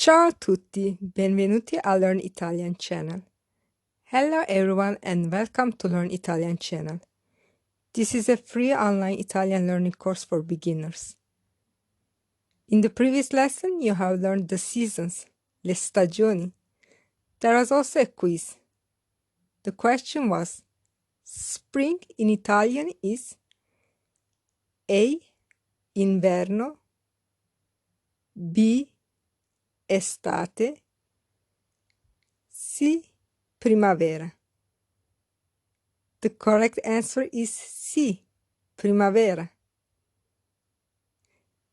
Ciao a tutti, benvenuti a Learn Italian channel. Hello everyone and welcome to Learn Italian channel. This is a free online Italian learning course for beginners. In the previous lesson you have learned the seasons, le stagioni. There was also a quiz. The question was, spring in Italian is A. Inverno, B. Estate, C. Primavera. The correct answer is C. Primavera.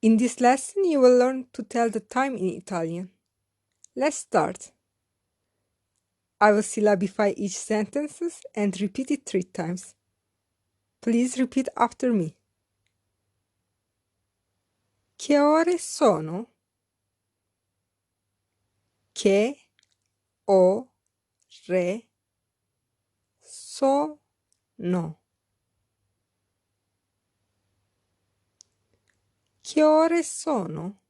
In this lesson, you will learn to tell the time in Italian. Let's start. I will syllabify each sentence and repeat it 3 times. Please repeat after me. Che ore sono? Che ore sono? Che ore sono?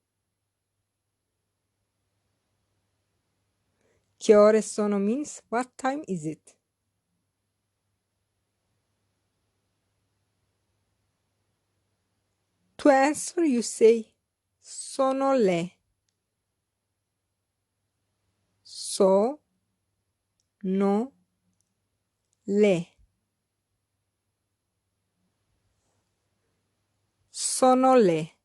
Che ore sono means what time is it? To answer, you say sono le. Sono le. Sono le.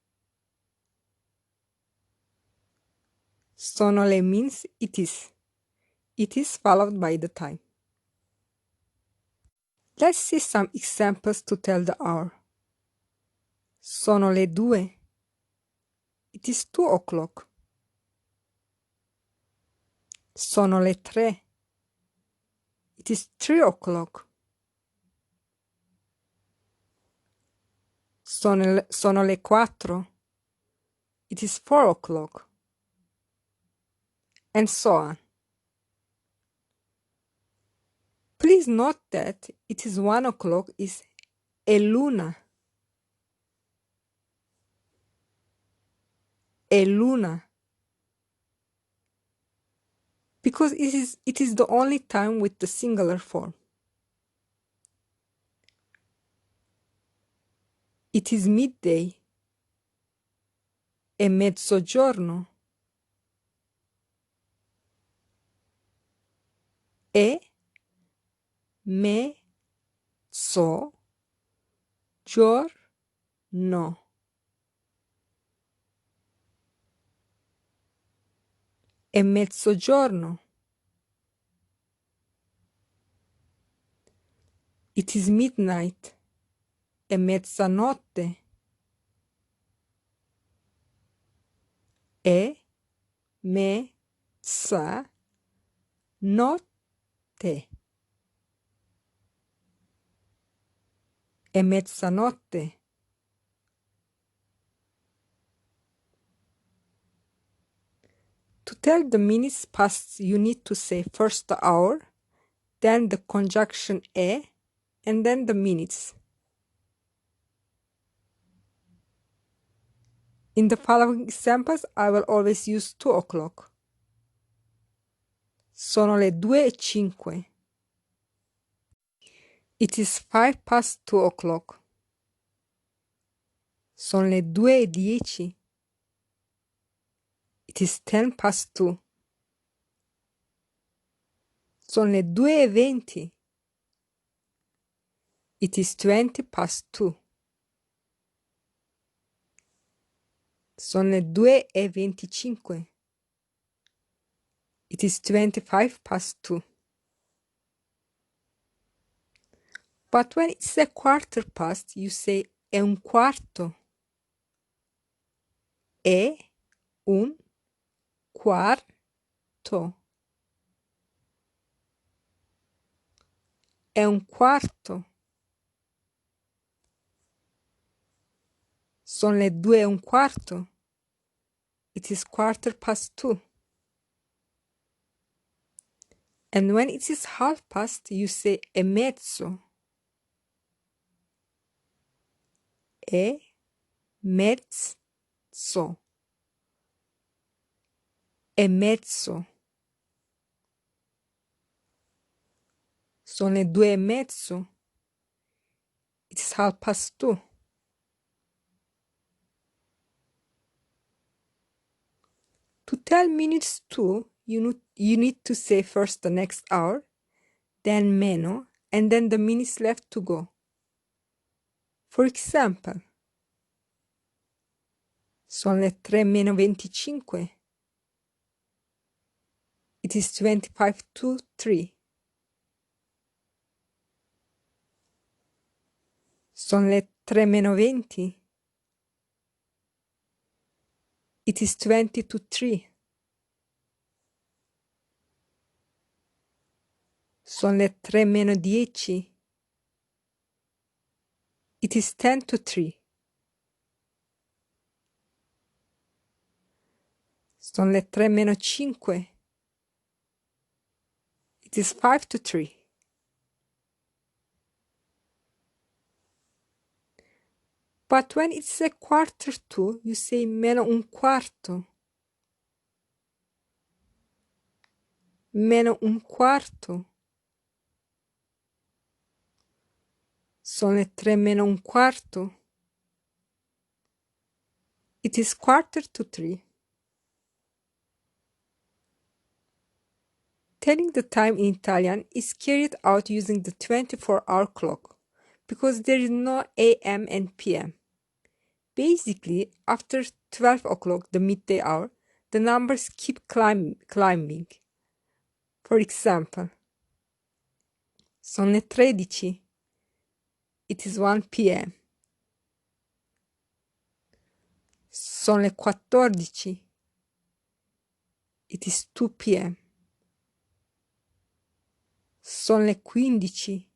Sono le means it is. It is followed by the time. Let's see some examples to tell the hour. Sono le 2. It is 2 o'clock. Sono le 3. It is 3 o'clock. Sono le 4. It is 4 o'clock. And so on. Please note that it is 1 o'clock is è l'una. È l'una. Because it is the only time with the singular form. It is midday. È mezzogiorno. È mezzogiorno. È mezzogiorno. It is midnight. È mezzanotte. È mezzanotte. È mezzanotte. To tell the minutes past, you need to say first the hour, then the conjunction è, and then the minutes. In the following examples, I will always use 2 o'clock. Sono le 2:05. It is 5 past 2 o'clock. Sono le 2:10. It is 10 past 2. Sono le 2:20. It is 20 past 2. Sono le 2:25. It is 25 past 2. But when it's a quarter past, you say è un quarto. È un quarto. È un quarto. Sono le 2:15. It is quarter past 2. And when it is half past, you say è mezzo. È mezzo. e mezzo. Sono le 2:30. It is 2:30. To tell minutes to, you need to say first the next hour, then meno, and then the minutes left to go. For example, sono le 3:25. It is 25 to 3. Sono le 3:20. It is 20 to 3. Sono le 3:10. It is 10 to 3. Sono le 3:05. It is 5 to 3. But when it's a quarter to, you say -1/4. -1/4. Sono le 3:15. It is 2:45. Telling the time in Italian is carried out using the 24-hour clock because there is no AM and PM. Basically, after 12 o'clock, the midday hour, the numbers keep climbing. For example, sono le 13. It is 1 p.m. Sono le 14. It is 2 p.m. Sono le 15.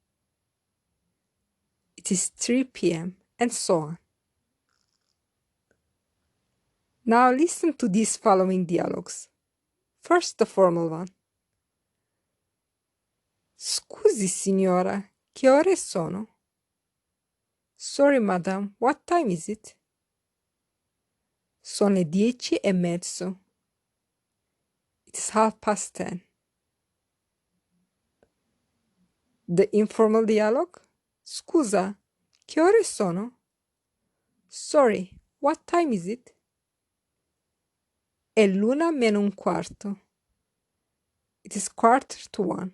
It is 3 p.m. and so on. Now listen to these following dialogues. First, the formal one. Scusi, signora, che ore sono? Sorry, madam, what time is it? Sono le 10:30. It is 10:30. The informal dialogue. Scusa, che ore sono? Sorry, what time is it? È l'1:45. It is 1:45.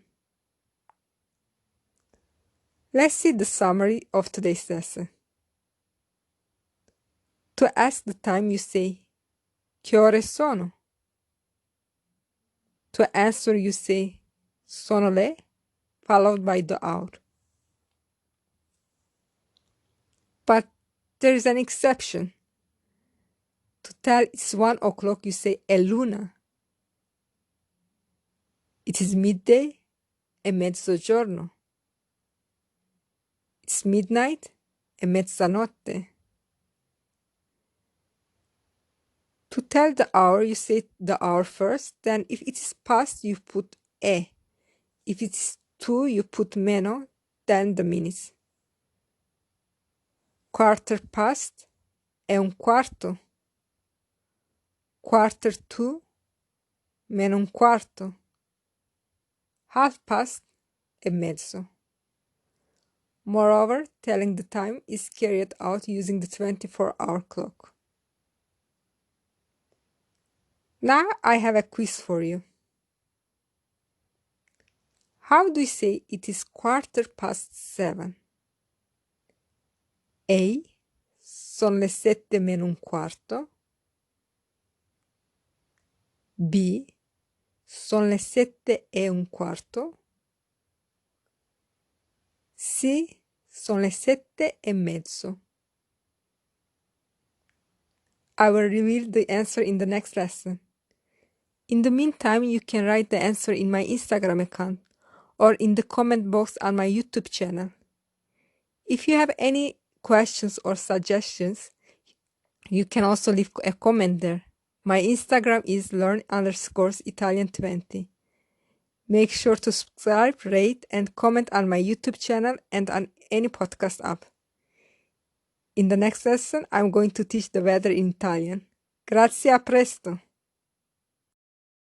Let's see the summary of today's lesson. To ask the time, you say, che ore sono? To answer, you say, sono le, followed by the hour. But there is an exception. To tell it's 1 o'clock, you say è l'una. It is midday, è mezzogiorno. It's midnight, è mezzanotte. To tell the hour, you say the hour first, then if it is past, you put è. If it's 2, you put meno, then the minutes. Quarter past, è 1/4. Quarter to, -1/4. 1/2 è mezzo. Moreover, telling the time is carried out using the 24-hour clock. Now I have a quiz for you. How do you say it is 7:15? A. Sono le 7:45. B. Sono le 7:15. C. Sono le 7:30. I will reveal the answer in the next lesson. In the meantime, you can write the answer in my Instagram account or in the comment box on my YouTube channel. If you have any questions or suggestions, you can also leave a comment there. My Instagram is learn_Italian20. Make sure to subscribe, rate, and comment on my YouTube channel and on any podcast app. In the next lesson, I'm going to teach the weather in Italian. Grazie, a presto!